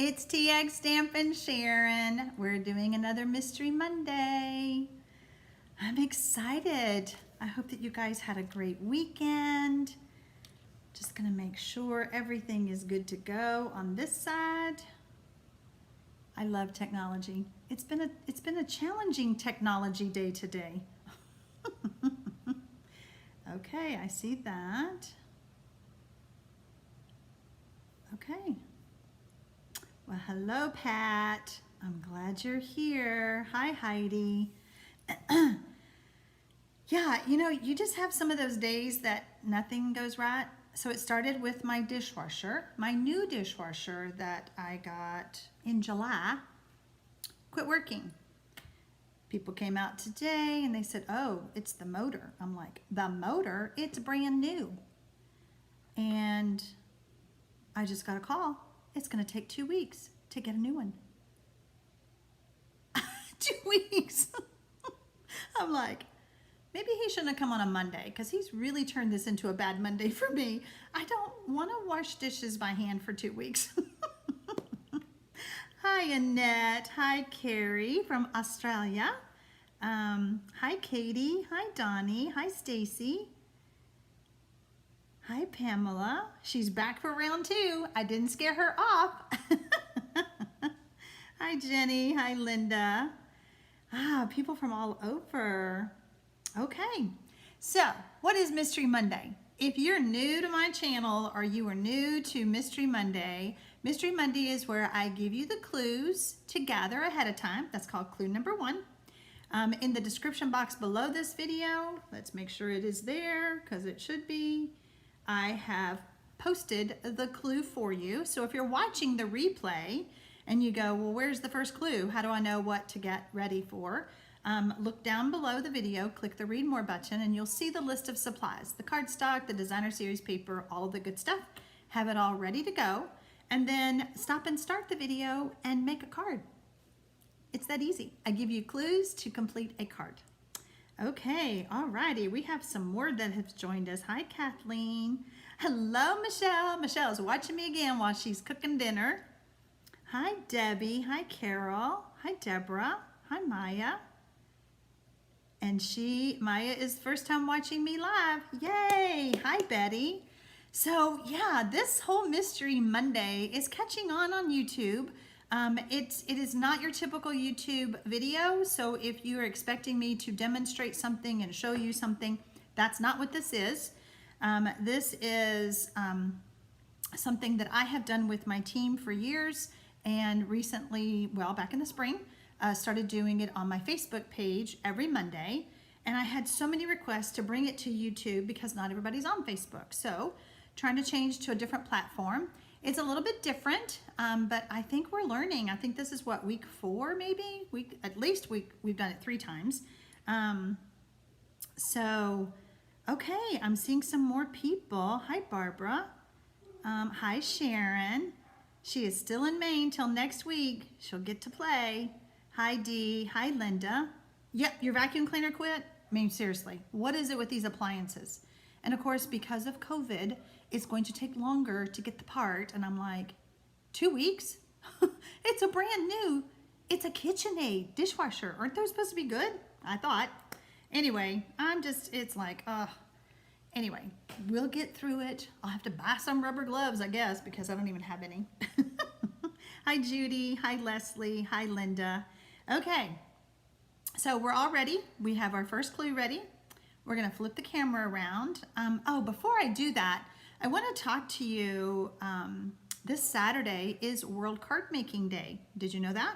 It's TxStampin Sharon. We're doing another Mystery Monday. I'm excited. I hope that you guys had a great weekend. Just gonna make sure everything is good to go on this side. I love technology. It's been a challenging technology day today. Okay, I see that. Okay. Well, hello, Pat. I'm glad you're here. Hi, Heidi. Yeah, you know, you just have some of those days that nothing goes right. So it started with my dishwasher. My new dishwasher that I got in July quit working. People came out today and they said, oh, it's the motor. I'm like, the motor? It's brand new. And I just got a call. It's going to take 2 weeks to get a new one. 2 weeks. I'm like, maybe he shouldn't have come on a Monday because he's really turned this into a bad Monday for me. I don't want to wash dishes by hand for 2 weeks. Hi, Annette. Hi, Carrie from Australia. Hi, Katie. Hi, Donnie. Hi, Stacy. Hi, Pamela. She's back for round 2. I didn't scare her off. Hi, Jenny. Hi, Linda. People from all over. Okay, so what is Mystery Monday? If you're new to my channel or you are new to Mystery Monday is where I give you the clues to gather ahead of time. That's called clue number 1. In the description box below this video, let's make sure it is there because it should be. I have posted the clue for you. So if you're watching the replay and you go, well, where's the first clue? How do I know what to get ready for? Look down below the video, click the read more button, and you'll see the list of supplies, the cardstock, the designer series paper, all of the good stuff. Have it all ready to go. And then stop and start the video and make a card. It's that easy. I give you clues to complete a card. Okay, alrighty, we have some more that have joined us. Hi, Kathleen. Hello, Michelle. Michelle's watching me again while she's cooking dinner. Hi, Debbie. Hi, Carol. Hi, Deborah. Hi, Maya. And Maya is first time watching me live. Yay! Hi, Betty. So yeah, this whole Mystery Monday is catching on YouTube. It is not your typical YouTube video, so if you're expecting me to demonstrate something and show you something, that's not what this is. This is something that I have done with my team for years, and recently, well, back in the spring, started doing it on my Facebook page every Monday, and I had so many requests to bring it to YouTube because not everybody's on Facebook, so trying to change to a different platform. It's a little bit different, but I think we're learning. I think this is what, week 4 maybe? We've done it 3 times. So, okay, I'm seeing some more people. Hi, Barbara. Hi, Sharon. She is still in Maine till next week. She'll get to play. Hi, Dee. Hi, Linda. Yep, your vacuum cleaner quit? I mean, seriously, what is it with these appliances? And of course, because of COVID, it's going to take longer to get the part. And I'm like, 2 weeks? It's a brand new, it's a KitchenAid dishwasher. Aren't those supposed to be good? I thought. Anyway, it's like, anyway, we'll get through it. I'll have to buy some rubber gloves, I guess, because I don't even have any. Hi, Judy. Hi, Leslie. Hi, Linda. Okay, so we're all ready. We have our first clue ready. We're gonna flip the camera around. Before I do that, I wanna talk to you, this Saturday is World Card Making Day. Did you know that?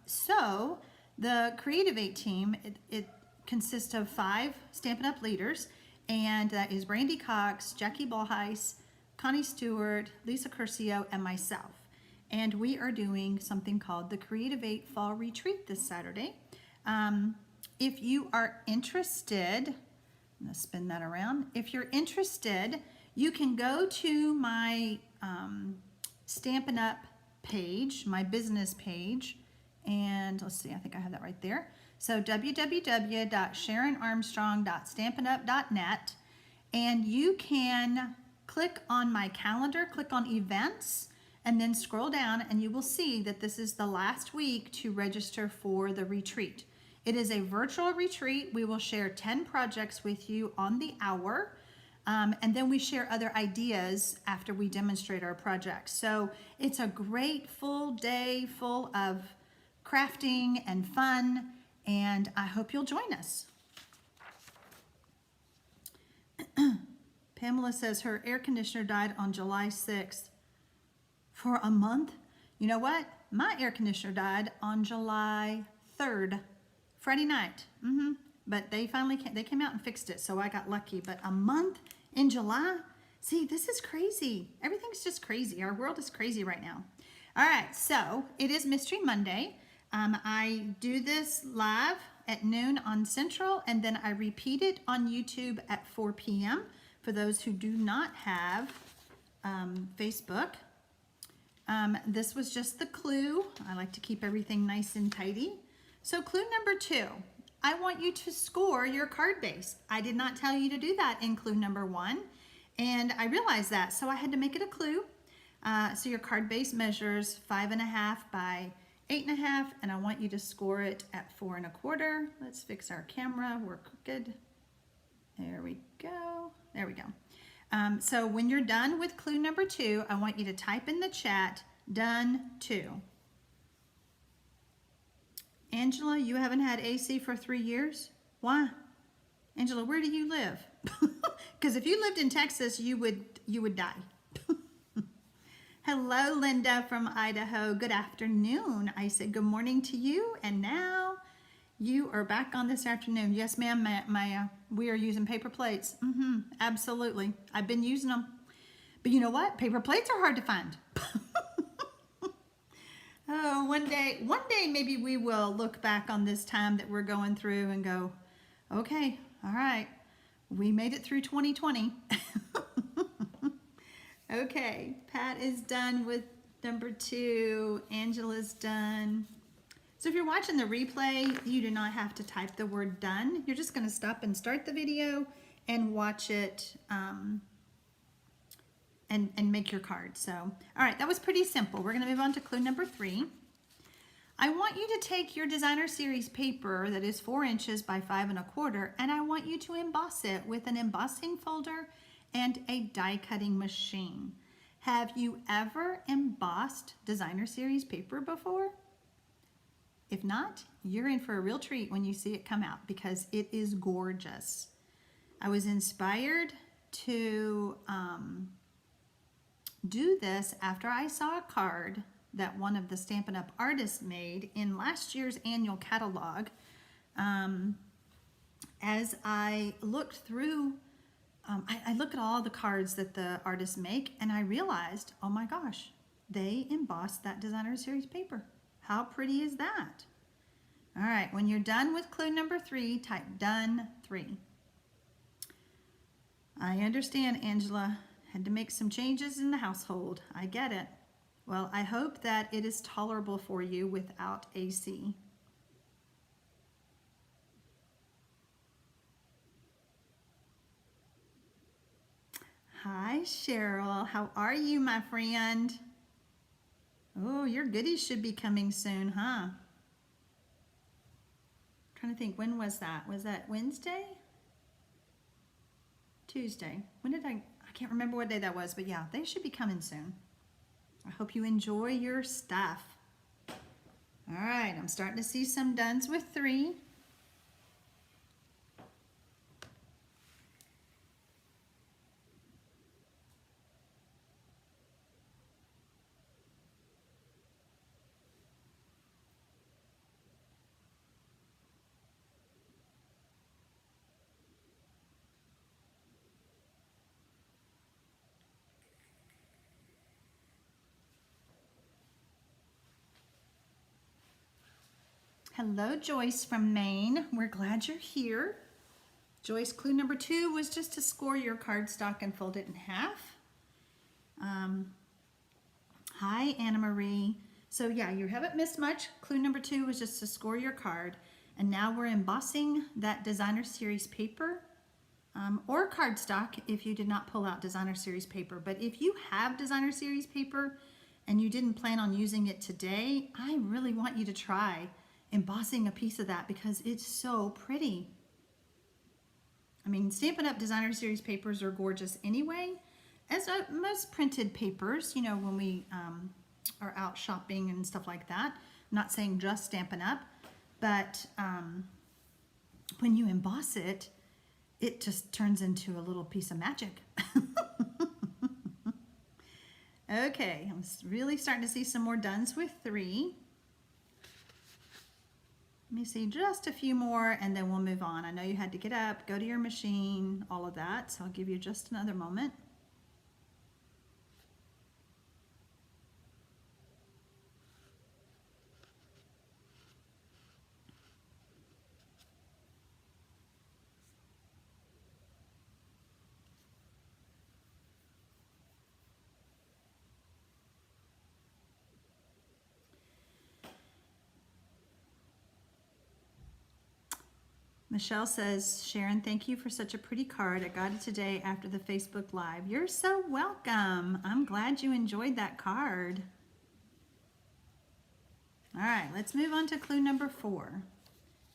So the Creative 8 team, it consists of 5 Stampin' Up! Leaders, and that is Brandy Cox, Jackie Ballheis, Connie Stewart, Lisa Curcio, and myself. And we are doing something called the Creative 8 Fall Retreat this Saturday. If you are interested, I'm gonna spin that around. If you're interested, you can go to my Stampin' Up! Page, my business page, and let's see, I think I have that right there. So www.sharonarmstrong.stampinup.net, and you can click on my calendar, click on events, and then scroll down and you will see that this is the last week to register for the retreat. It is a virtual retreat. We will share 10 projects with you on the hour. And then we share other ideas after we demonstrate our projects. So it's a great full day full of crafting and fun, and I hope you'll join us. Pamela says her air conditioner died on July 6th. For a month? You know what? My air conditioner died on July 3rd, Friday night. But they finally came out and fixed it, so I got lucky. But a month in July? See, this is crazy. Everything's just crazy. Our world is crazy right now. All right, so it is Mystery Monday. I do this live at noon on Central, and then I repeat it on YouTube at 4 p.m. for those who do not have Facebook. This was just the clue. I like to keep everything nice and tidy. So clue number 2, I want you to score your card base. I did not tell you to do that in clue number 1, and I realized that, so I had to make it a clue. So your card base measures 5.5 by 8.5, and I want you to score it at 4.25. Let's fix our camera. We're crooked. There we go. There we go. So when you're done with clue number 2, I want you to type in the chat, done 2. Angela, you haven't had AC for 3 years? Why? Angela, where do you live? Because if you lived in Texas, you would die. Hello, Linda from Idaho. Good afternoon. I said good morning to you, and now you are back on this afternoon. Yes, ma'am. We are using paper plates. Absolutely. I've been using them. But you know what? Paper plates are hard to find. Oh, one day maybe we will look back on this time that we're going through and go, okay, all right, we made it through 2020. Okay, Pat is done with number 2. Angela's done. So if you're watching the replay, you do not have to type the word done. You're just going to stop and start the video and watch it and make your card. So, all right, that was pretty simple. We're going to move on to clue number 3. I want you to take your designer series paper that is 4 inches by 5.25, and I want you to emboss it with an embossing folder and a die cutting machine. Have you ever embossed designer series paper before? If not, you're in for a real treat when you see it come out because it is gorgeous. I was inspired to do this after I saw a card that one of the Stampin' Up! Artists made in last year's annual catalog. As I looked through, I look at all the cards that the artists make, and I realized, oh my gosh, they embossed that designer series paper. How pretty is that? All right, when you're done with clue number 3, type done 3. I understand, Angela. Had to make some changes in the household. I get it. Well, I hope that it is tolerable for you without AC. Hi, Cheryl. How are you, my friend? Oh, your goodies should be coming soon, huh? Trying to think, when was that? Was that Wednesday? Tuesday. When did I can't remember what day that was, but yeah, they should be coming soon. I hope you enjoy your stuff. All right, I'm starting to see some dones with 3. Hello, Joyce from Maine. We're glad you're here. Joyce, clue number 2 was just to score your cardstock and fold it in half. Hi, Anna Marie. So yeah, you haven't missed much. Clue number 2 was just to score your card. And now we're embossing that designer series paper or cardstock if you did not pull out designer series paper. But if you have designer series paper and you didn't plan on using it today, I really want you to try embossing a piece of that because it's so pretty. I mean, Stampin' Up! Designer Series papers are gorgeous anyway, as most printed papers, you know, when we are out shopping and stuff like that. I'm not saying just Stampin' Up!, but when you emboss it, it just turns into a little piece of magic. Okay, I'm really starting to see some more dones with 3. Let me see just a few more and then we'll move on. I know you had to get up, go to your machine, all of that, so I'll give you just another moment. Michelle says, Sharon, thank you for such a pretty card. I got it today after the Facebook Live. You're so welcome. I'm glad you enjoyed that card. All right, let's move on to clue number 4.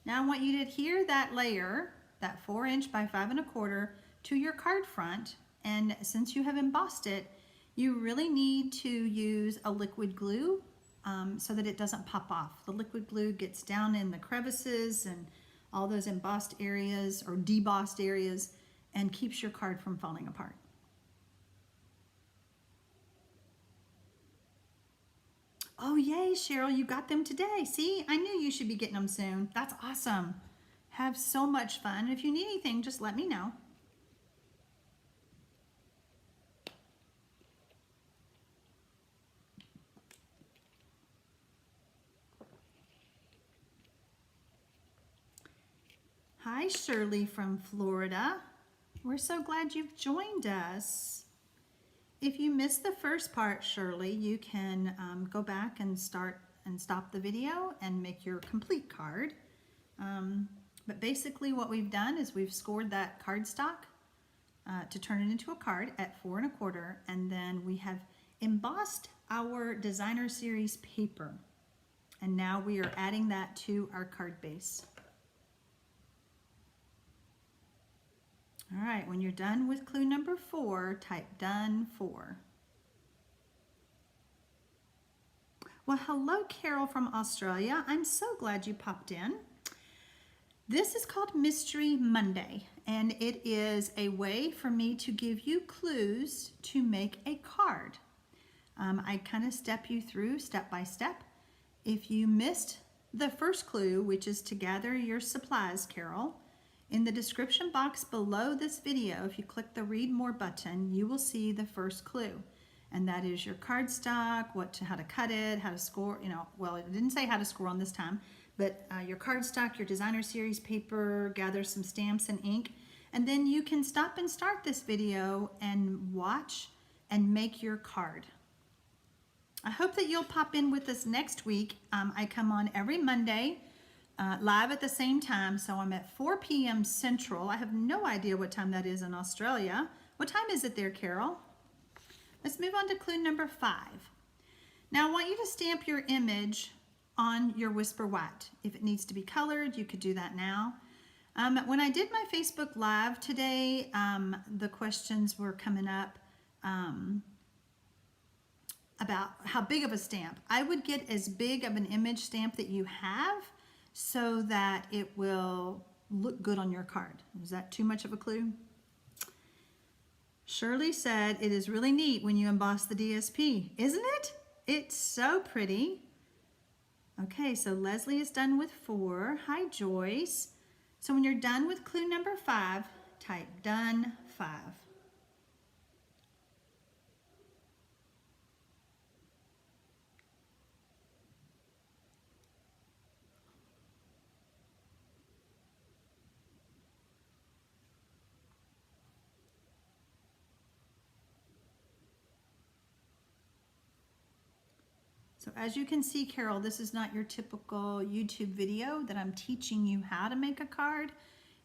Now I want you to adhere that layer, that 4" by 5 1/4, to your card front. And since you have embossed it, you really need to use a liquid glue so that it doesn't pop off. The liquid glue gets down in the crevices and all those embossed areas or debossed areas and keeps your card from falling apart. Oh yay, Cheryl, you got them today. See, I knew you should be getting them soon. That's awesome. Have so much fun. If you need anything, just let me know. Hi, Shirley from Florida. We're so glad you've joined us. If you missed the first part, Shirley, you can go back and stop the video and make your complete card. But basically what we've done is we've scored that cardstock to turn it into a card at 4 1/4, and then we have embossed our Designer Series paper. And now we are adding that to our card base. All right, when you're done with clue number 4, type done 4. Well, hello, Carol from Australia. I'm so glad you popped in. This is called Mystery Monday, and it is a way for me to give you clues to make a card. I kind of step you through step by step. If you missed the first clue, which is to gather your supplies, Carol, in the description box below this video, if you click the Read More button, you will see the first clue. And that is your cardstock, how to cut it, how to score, well, it didn't say how to score on this time, but your cardstock, your Designer Series paper, gather some stamps and ink, and then you can stop and start this video and watch and make your card. I hope that you'll pop in with us next week. I come on every Monday, live at the same time, so I'm at 4 p.m. Central. I have no idea what time that is in Australia. What time is it there, Carol? Let's move on to clue number 5. Now I want you to stamp your image on your Whisper White. If it needs to be colored, you could do that now. When I did my Facebook Live today, the questions were coming up about how big of a stamp. I would get as big of an image stamp that you have so that it will look good on your card. Is that too much of a clue? Shirley said, it is really neat when you emboss the DSP, isn't it? It's so pretty. Okay, so Leslie is done with 4. Hi, Joyce. So when you're done with clue number 5, type done 5. So as you can see, Carol, this is not your typical YouTube video that I'm teaching you how to make a card.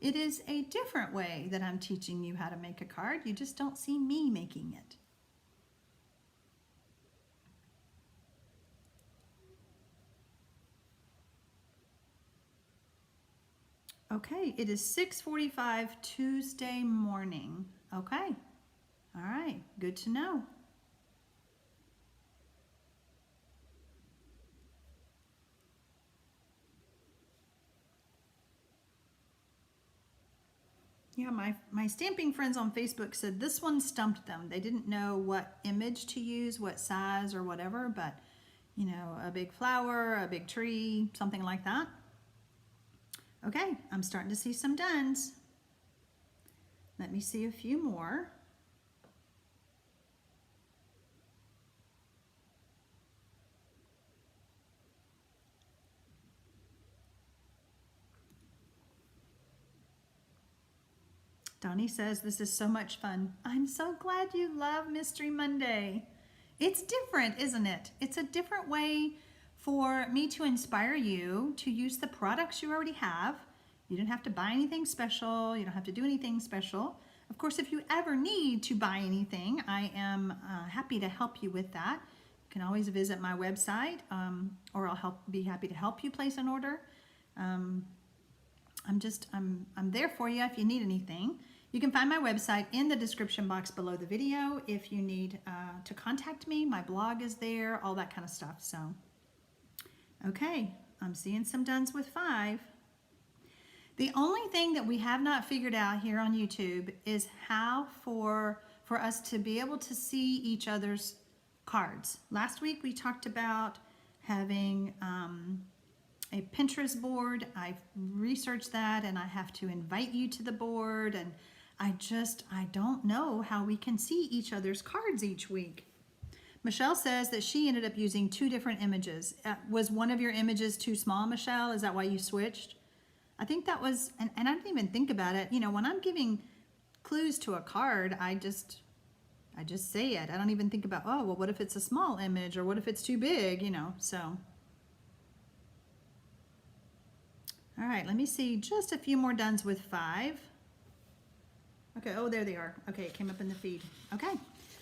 It is a different way that I'm teaching you how to make a card. You just don't see me making it. Okay, it is 6:45 Tuesday morning. Okay, all right, good to know. Yeah, my stamping friends on Facebook said this one stumped them. They didn't know what image to use, what size or whatever, but you know, a big flower, a big tree, something like that. Okay, I'm starting to see some dones. Let me see a few more. Donnie says, this is so much fun. I'm so glad you love Mystery Monday. It's different, isn't it? It's a different way for me to inspire you to use the products you already have. You don't have to buy anything special. You don't have to do anything special. Of course, if you ever need to buy anything, I am happy to help you with that. You can always visit my website, or I'll be happy to help you place an order. I'm there for you if you need anything. You can find my website in the description box below the video if you need to contact me. My blog is there, all that kind of stuff. So, okay, I'm seeing some dones with 5. The only thing that we have not figured out here on YouTube is how for us to be able to see each other's cards. Last week we talked about having a Pinterest board. I've researched that and I have to invite you to the board, and I don't know how we can see each other's cards each week. Michelle says that she ended up using 2 different images. Was one of your images too small, Michelle? Is that why you switched? I think that was, and I didn't even think about it. You know, when I'm giving clues to a card, I just say it. I don't even think about, oh, well, what if it's a small image, or what if it's too big, you know, so. All right, let me see just a few more dones with 5. Okay, oh, there they are. Okay, it came up in the feed. Okay, all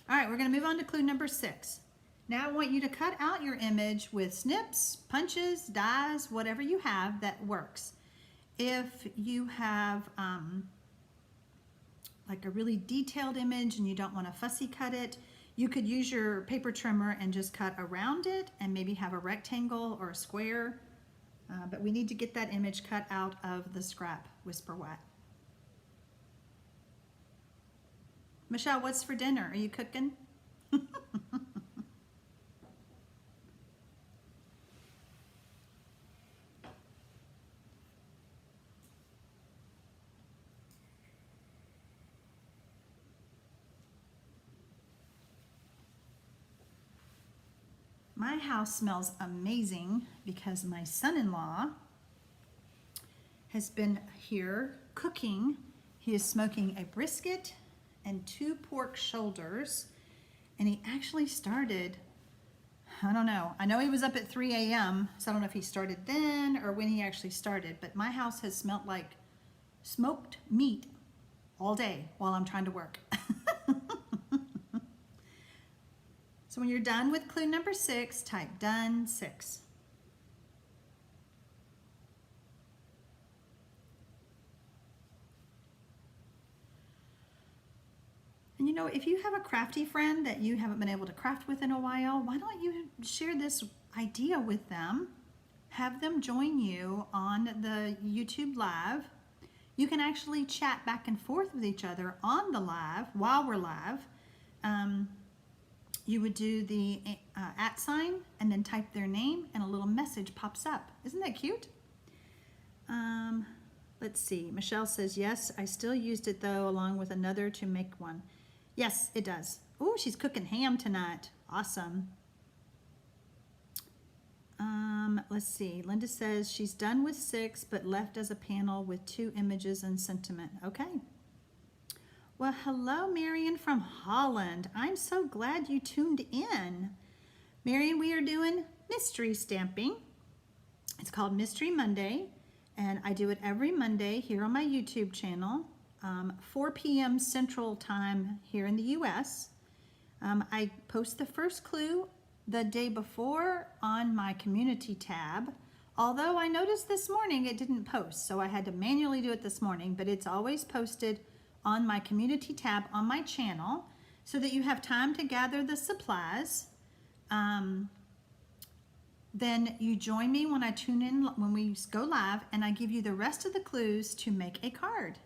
right, we're gonna move on to clue number 6. Now I want you to cut out your image with snips, punches, dies, whatever you have that works. If you have like a really detailed image and you don't want to fussy cut it, you could use your paper trimmer and just cut around it and maybe have a rectangle or a square. But we need to get that image cut out of the scrap Whisper What. Michelle, what's for dinner? Are you cooking? My house smells amazing because my son-in-law has been here cooking. He is smoking a brisket and 2 pork shoulders, and he actually started, I don't know, I know he was up at 3 a.m., so I don't know if he started then or when he actually started, but my house has smelled like smoked meat all day while I'm trying to work. So when you're done with clue number 6, type done 6. And you know, if you have a crafty friend that you haven't been able to craft with in a while, why don't you share this idea with them? Have them join you on the YouTube Live. You can actually chat back and forth with each other on the live while we're live. You would do the @ sign and then type their name and a little message pops up. Isn't that cute? Let's see. Michelle says, yes, I still used it though, along with another to make one. Yes, it does. Oh, she's cooking ham tonight. Awesome. Let's see. Linda says she's done with 6, but left as a panel with 2 images and sentiment. Okay. Well, hello, Marion from Holland. I'm so glad you tuned in. Marion, we are doing mystery stamping. It's called Mystery Monday, and I do it every Monday here on my YouTube channel, 4 p.m. Central Time here in the U.S. I post the first clue the day before on my community tab Although I noticed this morning it didn't post, so I had to manually do it this morning, but it's always posted on my community tab on my channel so that you have time to gather the supplies. Then you join me when I tune in, when we go live, and I give you the rest of the clues to make a card.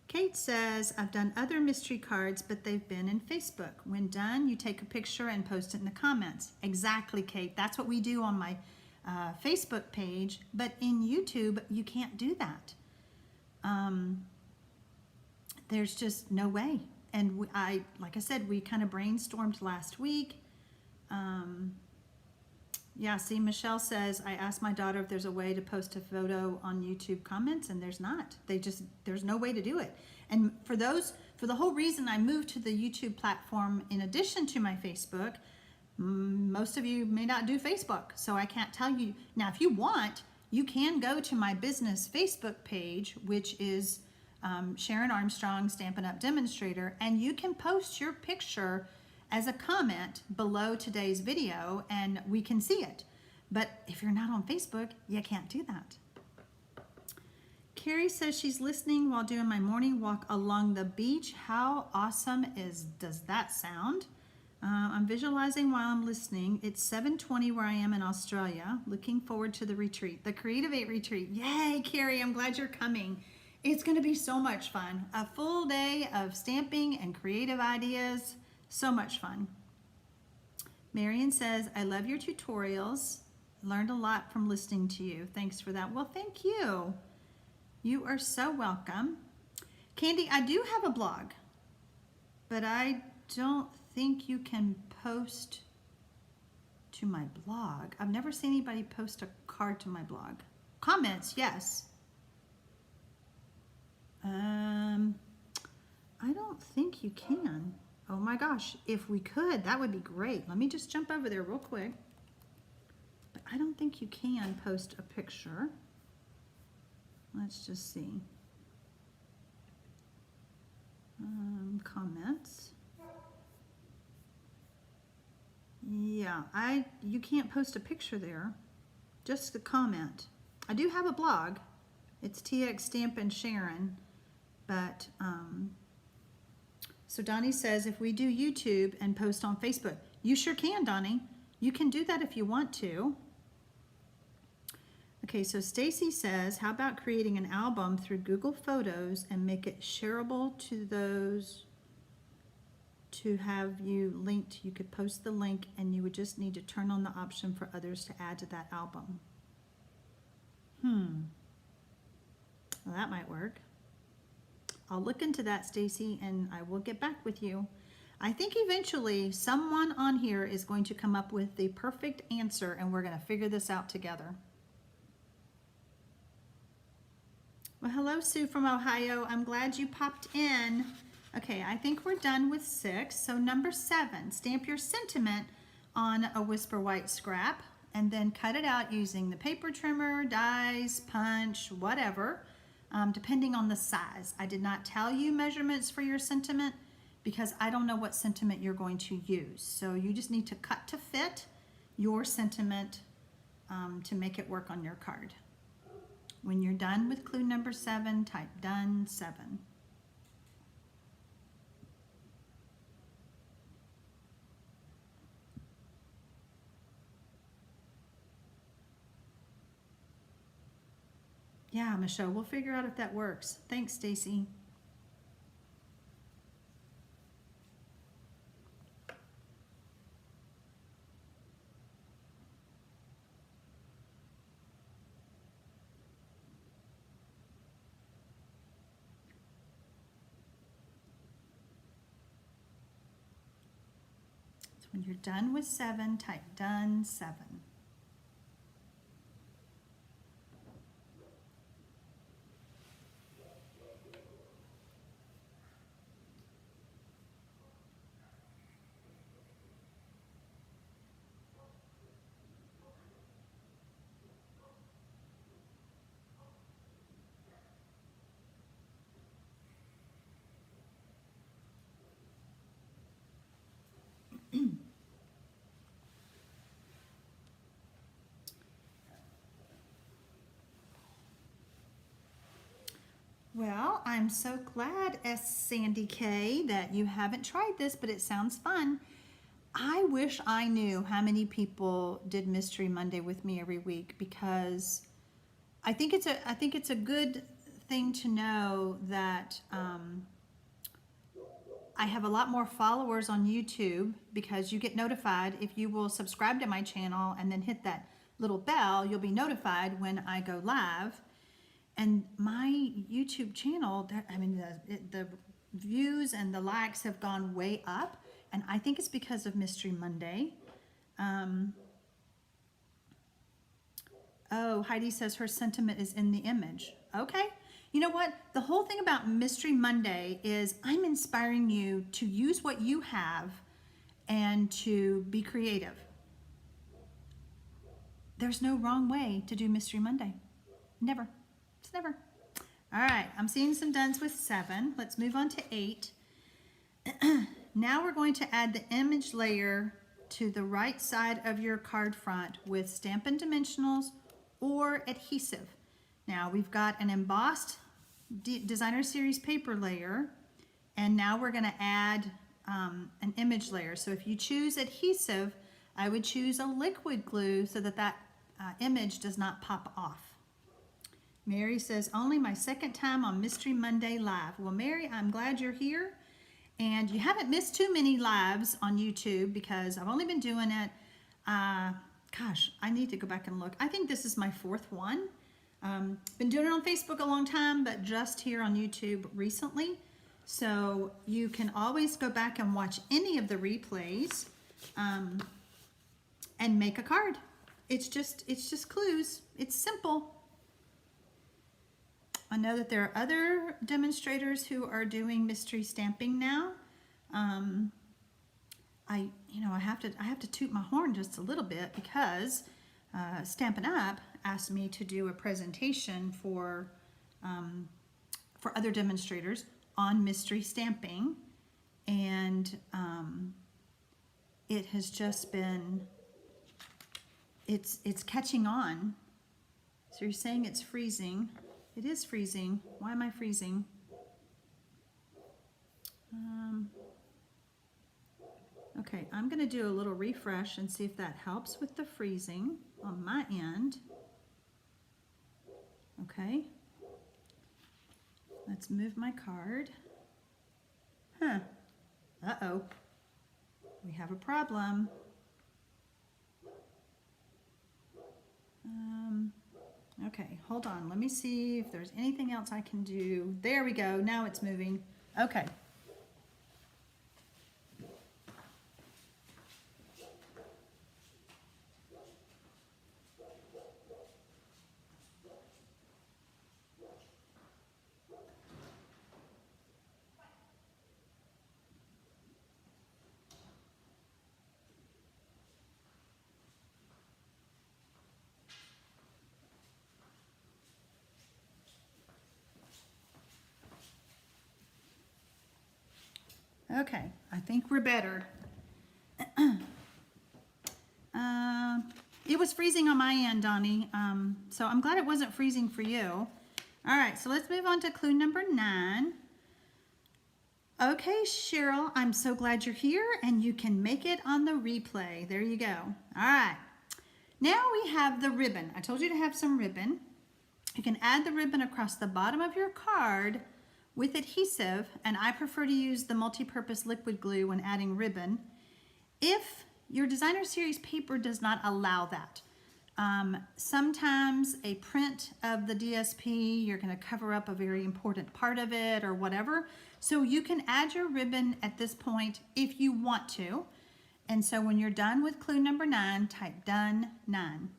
Kate says, I've done other mystery cards, but they've been in Facebook. When done, you take a picture and post it in the comments. Exactly, Kate. That's what we do on my Facebook page, but in YouTube, you can't do that. There's just no way. And like I said, we kind of brainstormed last week. Yeah, see, Michelle says, I asked my daughter if there's a way to post a photo on YouTube comments, and there's not. There's no way to do it. And for the whole reason I moved to the YouTube platform in addition to my Facebook, most of you may not do Facebook, so I can't tell you. Now, if you want, you can go to my business Facebook page, which is Sharon Armstrong Stampin' Up! Demonstrator, and you can post your picture as a comment below today's video and we can see it. But if you're not on Facebook, you can't do that. Carrie says she's listening while doing my morning walk along the beach. How awesome does that sound? I'm visualizing while I'm listening. It's 7:20 where I am in Australia. Looking forward to the retreat, the Creative 8 retreat. Yay, Carrie, I'm glad you're coming. It's gonna be so much fun. A full day of stamping and creative ideas. So much fun. Marion says, I love your tutorials. Learned a lot from listening to you. Thanks for that. Well, thank you. You are so welcome. Candy, I do have a blog, but I don't think you can post to my blog. I've never seen anybody post a card to my blog. Comments, yes. I don't think you can. Oh my gosh, if we could, that would be great. Let me just jump over there real quick. But I don't think you can post a picture. Let's just see. Comments. Yeah, you can't post a picture there. Just a comment. I do have a blog. It's TxStampin Sharon, but so Donnie says, if we do YouTube and post on Facebook, you sure can, Donnie. You can do that if you want to. Okay, so Stacy says, how about creating an album through Google Photos and make it shareable to those to have you linked? You could post the link and you would just need to turn on the option for others to add to that album. Well, that might work. I'll look into that, Stacy, and I will get back with you. I think eventually someone on here is going to come up with the perfect answer and we're going to figure this out together. Well, hello, Sue from Ohio. I'm glad you popped in. Okay, I think we're done with 6. So number 7, stamp your sentiment on a Whisper White scrap and then cut it out using the paper trimmer, dies, punch, whatever. Depending on the size. I did not tell you measurements for your sentiment because I don't know what sentiment you're going to use. So you just need to cut to fit your sentiment to make it work on your card. When you're done with clue number 7, type done 7. Yeah, Michelle, we'll figure out if that works. Thanks, Stacy. So when you're done with 7, type done 7. I'm so glad, S. Sandy K, that you haven't tried this, but it sounds fun. I wish I knew how many people did Mystery Monday with me every week, because I think it's a good thing to know that I have a lot more followers on YouTube, because you get notified if you will subscribe to my channel and then hit that little bell. You'll be notified when I go live. And my YouTube channel, I mean, the views and the likes have gone way up, and I think it's because of Mystery Monday. Oh, Heidi says her sentiment is in the image. Okay. You know what? The whole thing about Mystery Monday is I'm inspiring you to use what you have and to be creative. There's no wrong way to do Mystery Monday. Never. It's never. All right. I'm seeing some dones with 7. Let's move on to 8. Now we're going to add the image layer to the right side of your card front with Stampin' Dimensionals or adhesive. Now we've got an embossed Designer Series paper layer, and now we're going to add an image layer. So if you choose adhesive, I would choose a liquid glue so that that image does not pop off. Mary says, only my second time on Mystery Monday Live. Well, Mary, I'm glad you're here. And you haven't missed too many lives on YouTube, because I've only been doing it, gosh, I need to go back and look. I think this is my 4th one. Been doing it on Facebook a long time, but just here on YouTube recently. So you can always go back and watch any of the replays and make a card. It's just clues. It's simple. I know that there are other demonstrators who are doing mystery stamping now. I have to toot my horn just a little bit, because Stampin' Up asked me to do a presentation for other demonstrators on mystery stamping, and it has just been, it's catching on. So you're saying it's freezing. It is freezing. Why am I freezing? Okay, I'm going to do a little refresh and see if that helps with the freezing on my end. Okay. Let's move my card. Uh-oh. We have a problem. Okay, hold on. Let me see if there's anything else I can do. There we go. Now it's moving. Okay. Okay, I think we're better. It was freezing on my end, Donnie, so I'm glad it wasn't freezing for you. All right, so let's move on to clue number 9. Okay, Cheryl, I'm so glad you're here, and you can make it on the replay. There you go. All right, now we have the ribbon. I told you to have some ribbon. You can add the ribbon across the bottom of your card with adhesive, and I prefer to use the multi-purpose liquid glue when adding ribbon. If your Designer Series paper does not allow that, sometimes a print of the DSP, you're going to cover up a very important part of it or whatever. So you can add your ribbon at this point if you want to. And so when you're done with clue number 9, type done 9.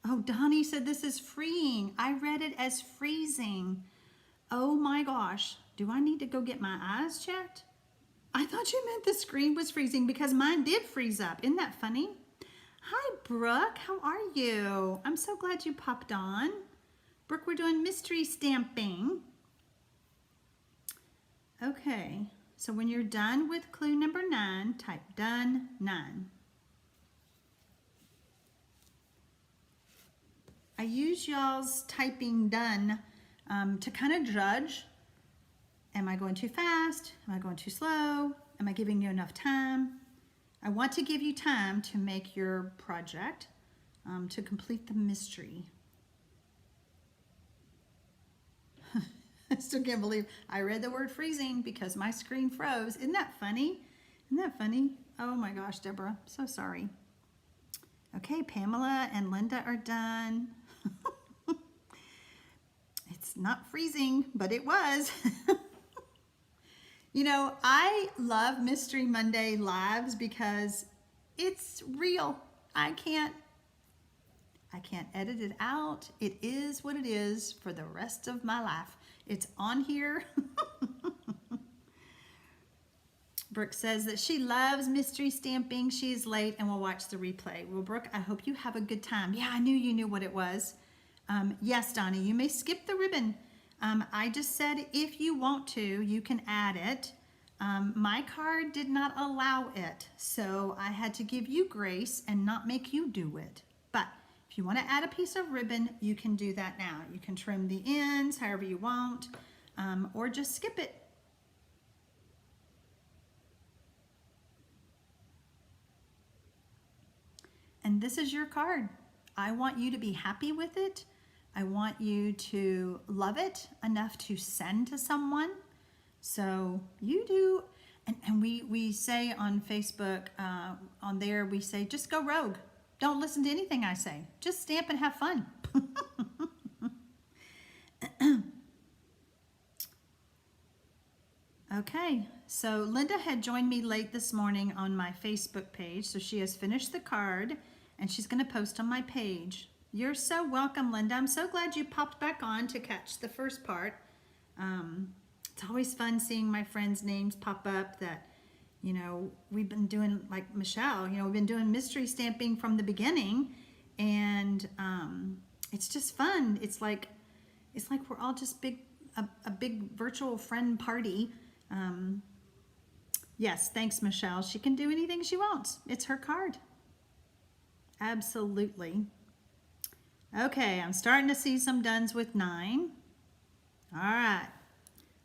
Oh, Donnie said this is freeing. I read it as freezing. Oh my gosh. Do I need to go get my eyes checked? I thought you meant the screen was freezing, because mine did freeze up. Isn't that funny? Hi, Brooke. How are you? I'm so glad you popped on. Brooke, we're doing mystery stamping. Okay, so when you're done with clue number 9, type done 9. I use y'all's typing done to kind of judge. Am I going too fast? Am I going too slow? Am I giving you enough time? I want to give you time to make your project, to complete the mystery. I still can't believe I read the word freezing because my screen froze. Isn't that funny? Isn't that funny? Oh my gosh, Deborah, so sorry. Okay, Pamela and Linda are done. It's not freezing, but it was. You know, I love Mystery Monday lives because it's real. I can't edit it out. It is what it is for the rest of my life. It's on here. Brooke says that she loves mystery stamping. She is late and will watch the replay. Well, Brooke, I hope you have a good time. Yeah, I knew you knew what it was. Yes, Donnie, you may skip the ribbon. I just said if you want to, you can add it. My card did not allow it, so I had to give you grace and not make you do it. But if you want to add a piece of ribbon, you can do that now. You can trim the ends however you want, or just skip it. And this is your card. I want you to be happy with it. I want you to love it enough to send to someone. So you do, and we say on Facebook, on there, we say, just go rogue. Don't listen to anything I say. Just stamp and have fun. Okay, so Linda had joined me late this morning on my Facebook page, so she has finished the card and she's going to post on my page. You're so welcome, Linda. I'm so glad you popped back on to catch the first part. It's always fun seeing my friends' names pop up that, you know, we've been doing, like Michelle, you know, we've been doing mystery stamping from the beginning, and it's just fun. It's like we're all just a big virtual friend party. Yes, thanks, Michelle. She can do anything she wants. It's her card. Absolutely. Okay, I'm starting to see some dones with 9. All right,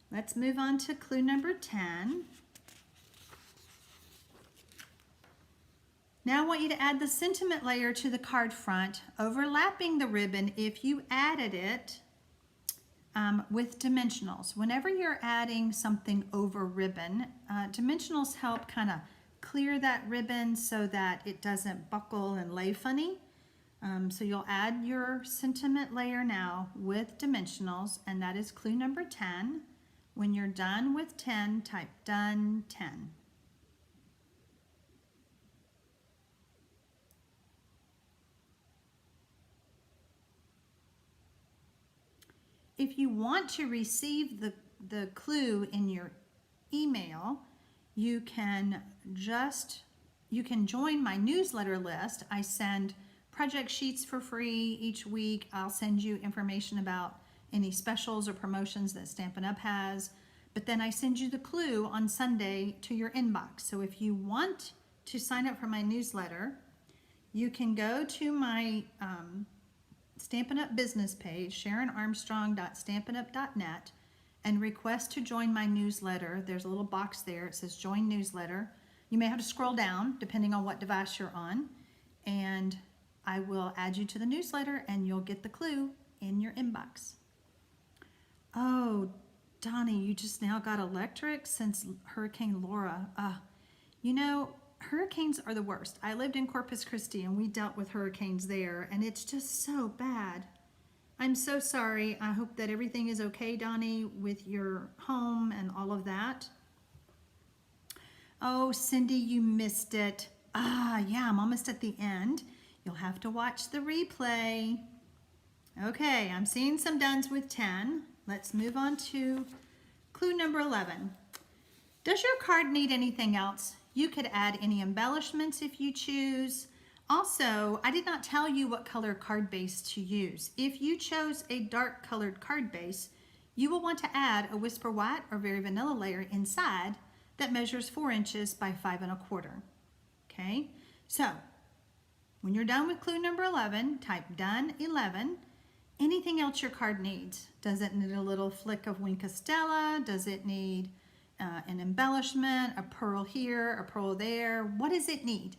let's move on to clue number 10. Now I want you to add the sentiment layer to the card front, overlapping the ribbon if you added it with dimensionals. Whenever you're adding something over ribbon, dimensionals help kind of clear that ribbon so that it doesn't buckle and lay funny. So you'll add your sentiment layer now with dimensionals, and that is clue number 10. When you're done with 10, type done 10. If you want to receive the clue in your email, you can join my newsletter list. I send project sheets for free each week. I'll send you information about any specials or promotions that Stampin' Up! Has, but then I send you the clue on Sunday to your inbox. So if you want to sign up for my newsletter, you can go to my Stampin' Up! Business page, SharonArmstrong.stampinup.net, and request to join my newsletter. There's a little box there. It says join newsletter. You may have to scroll down depending on what device you're on, and I will add you to the newsletter and you'll get the clue in your inbox. Oh, Donnie, you just now got electric since Hurricane Laura. You know, hurricanes are the worst. I lived in Corpus Christi and we dealt with hurricanes there, and it's just so bad. I'm so sorry. I hope that everything is okay, Donnie, with your home and all of that. Oh, Cindy, you missed it. Yeah, I'm almost at the end. You'll have to watch the replay. Okay, I'm seeing some dones with 10. Let's move on to clue number 11. Does your card need anything else? You could add any embellishments if you choose. Also, I did not tell you what color card base to use. If you chose a dark colored card base, you will want to add a Whisper White or Very Vanilla layer inside that measures 4 inches by 5 1/4. Okay, so when you're done with clue number 11, type done 11. Anything else your card needs? Does it need a little flick of Wink Stella? Does it need an embellishment, a pearl here, a pearl there? What does it need?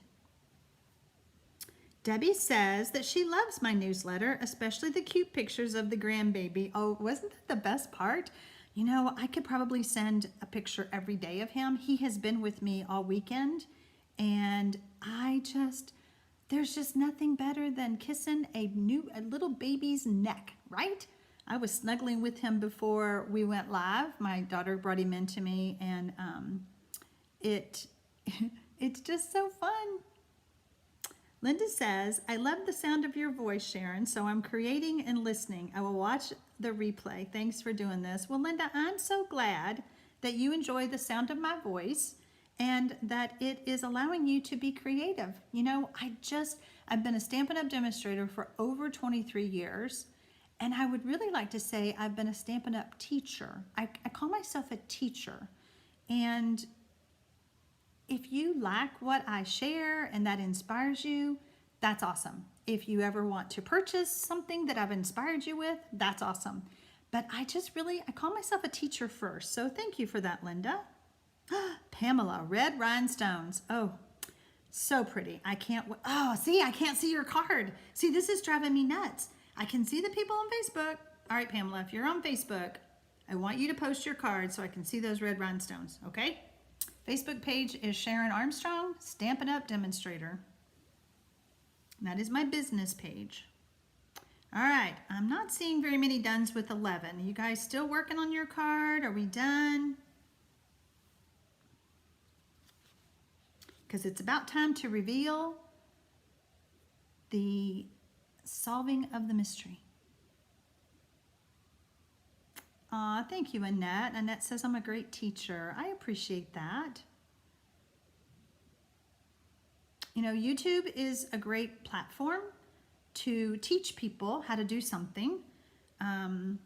Debbie says that she loves my newsletter, especially the cute pictures of the grandbaby. Oh, wasn't that the best part? You know, I could probably send a picture every day of him. He has been with me all weekend, and there's just nothing better than kissing a little baby's neck, right? I was snuggling with him before we went live. My daughter brought him in to me, and it's just so fun. Linda says, I love the sound of your voice, Sharon, so I'm creating and listening. I will watch the replay. Thanks for doing this. Well, Linda, I'm so glad that you enjoy the sound of my voice and that it is allowing you to be creative. You know, I've been a Stampin' Up! Demonstrator for over 23 years, and I would really like to say I've been a Stampin' Up! Teacher. I call myself a teacher, and if you like what I share and that inspires you, that's awesome. If you ever want to purchase something that I've inspired you with, that's awesome. But I call myself a teacher first. So thank you for that, Linda. Pamela, red rhinestones. Oh, so pretty. I can't see your card. See, this is driving me nuts. I can see the people on Facebook. All right, Pamela, if you're on Facebook, I want you to post your card so I can see those red rhinestones, okay? Facebook page is Sharon Armstrong, Stampin' Up! Demonstrator. That is my business page. All right, I'm not seeing very many dones with 11. Are you guys still working on your card? Are we done? Because it's about time to reveal the solving of the mystery. Aw, thank you, Annette. Annette says I'm a great teacher. I appreciate that. You know, YouTube is a great platform to teach people how to do something. And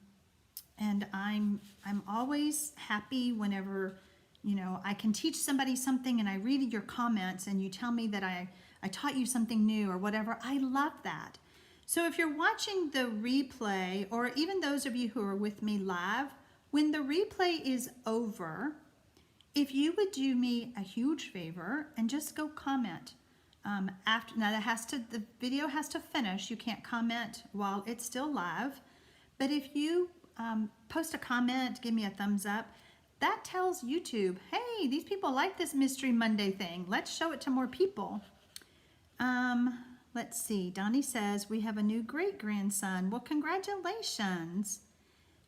I'm always happy whenever, you know, I can teach somebody something and I read your comments and you tell me that I taught you something new or whatever. I love that. So if you're watching the replay, or even those of you who are with me live, when the replay is over, if you would do me a huge favor and just go comment. The video has to finish. You can't comment while it's still live. But if you post a comment, give me a thumbs up, that tells YouTube, hey, these people like this Mystery Monday thing. Let's show it to more people. Let's see. Donnie says, we have a new great-grandson. Well, congratulations.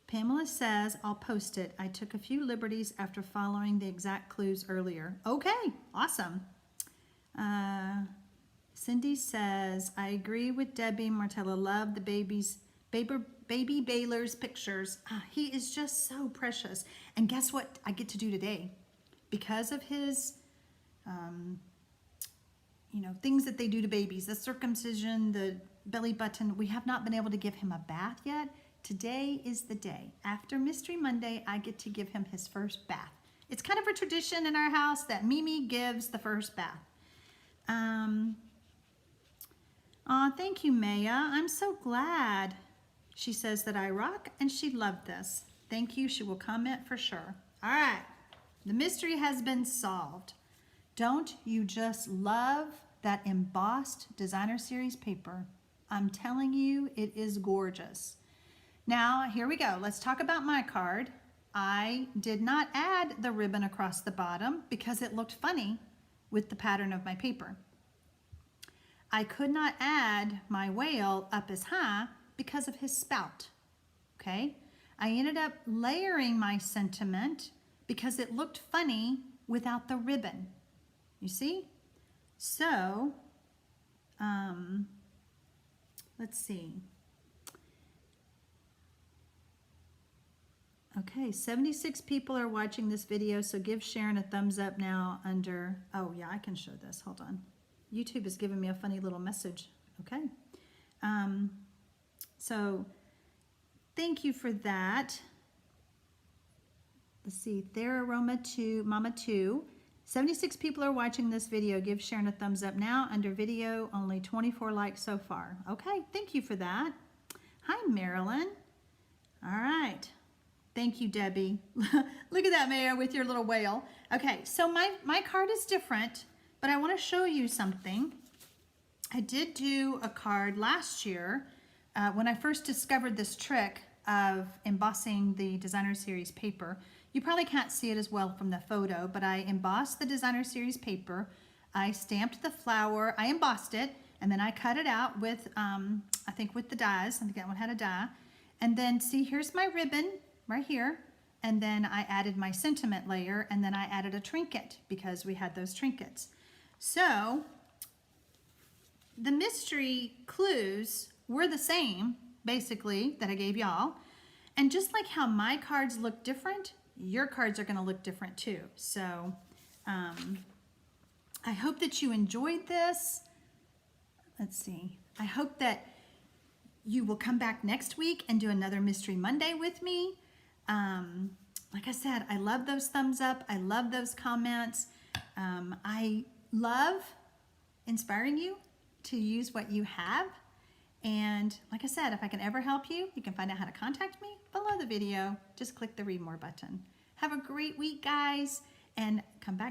Pamela says, I'll post it. I took a few liberties after following the exact clues earlier. Okay, awesome. Cindy says, I agree with Debbie. Martella, love the baby Baylor's pictures. He is just so precious. And guess what I get to do today? Because of his, you know, things that they do to babies, the circumcision, the belly button, we have not been able to give him a bath yet. Today is the day. After Mystery Monday, I get to give him his first bath. It's kind of a tradition in our house that Mimi gives the first bath. Thank you, Maya. I'm so glad. She says that I rock and she loved this. Thank you. She will comment for sure. All right. The mystery has been solved. Don't you just love that embossed designer series paper? I'm telling you, it is gorgeous. Now, here we go. Let's talk about my card. I did not add the ribbon across the bottom because it looked funny with the pattern of my paper. I could not add my whale up as high because of his spout, okay? I ended up layering my sentiment because it looked funny without the ribbon, you see? So, let's see. Okay, 76 people are watching this video, so give Sharon a thumbs up now under, oh yeah, I can show this, hold on. YouTube is giving me a funny little message. Okay. So thank you for that. Let's see, Thera Aroma 2, Mama 2. 76 people are watching this video. Give Sharon a thumbs up now. Under video, only 24 likes so far. Okay, thank you for that. Hi, Marilyn. All right. Thank you, Debbie. Look at that, Mayor, with your little whale. Okay, so my card is different, but I want to show you something. I did do a card last year when I first discovered this trick of embossing the Designer Series paper. You probably can't see it as well from the photo, but I embossed the Designer Series paper. I stamped the flower, I embossed it, and then I cut it out with, I think with the dies. I think that one had a die. And then see, here's my ribbon right here. And then I added my sentiment layer, and then I added a trinket because we had those trinkets. So the mystery clues were the same, basically, that I gave y'all. And just like how my cards look different, your cards are going to look different too. So I hope that you enjoyed this. Let's see. I hope that you will come back next week and do another Mystery Monday with me. Like I said, I love those thumbs up. I love those comments. I love inspiring you to use what you have. And like I said, if I can ever help you, you can find out how to contact me below the video. Just click the Read More button. Have a great week, guys, and come back